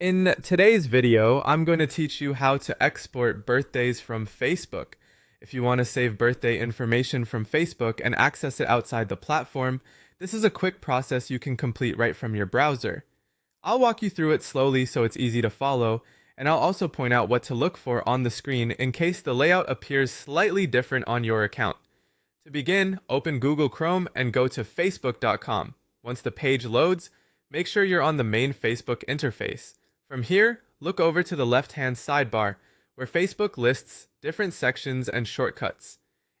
In today's video, I'm going to teach you how to export birthdays from Facebook. If you want to save birthday information from Facebook and access it outside the platform, this is a quick process you can complete right from your browser. I'll walk you through it slowly so it's easy to follow, and I'll also point out what to look for on the screen in case the layout appears slightly different on your account. To begin, open Google Chrome and go to facebook.com. Once the page loads, make sure you're on the main Facebook interface. From here, look over to the left-hand sidebar, where Facebook lists different sections and shortcuts.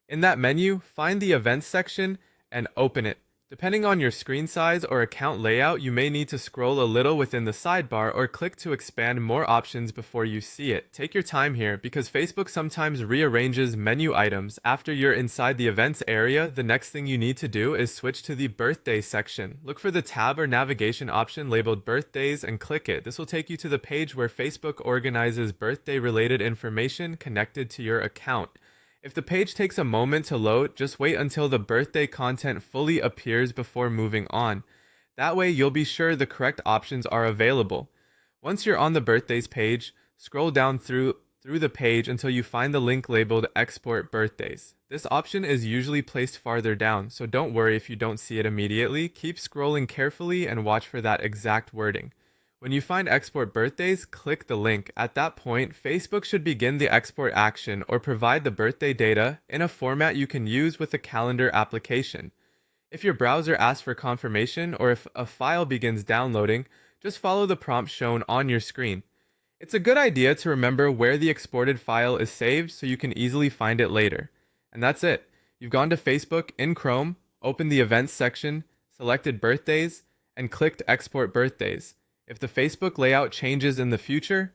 In that menu, find the Events section and open it. Depending on your screen size or account layout, you may need to scroll a little within the sidebar or click to expand more options before you see it. Take your time here because Facebook sometimes rearranges menu items. After you're inside the events area, the next thing you need to do is switch to the birthday section. Look for the tab or navigation option labeled birthdays and click it. This will take you to the page where Facebook organizes birthday related information connected to your account. If the page takes a moment to load, just wait until the birthday content fully appears before moving on. That way you'll be sure the correct options are available. Once you're on the birthdays page, scroll down through the page until you find the link labeled Export Birthdays. This option is usually placed farther down, so don't worry if you don't see it immediately. Keep scrolling carefully and watch for that exact wording. When you find Export Birthdays, click the link. At that point, Facebook should begin the export action or provide the birthday data in a format you can use with a calendar application. If your browser asks for confirmation or if a file begins downloading, just follow the prompt shown on your screen. It's a good idea to remember where the exported file is saved so you can easily find it later. And that's it. You've gone to Facebook in Chrome, opened the Events section, selected Birthdays, and clicked Export Birthdays. If the Facebook layout changes in the future,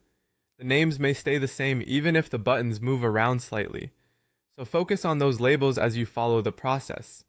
the names may stay the same even if the buttons move around slightly. So focus on those labels as you follow the process.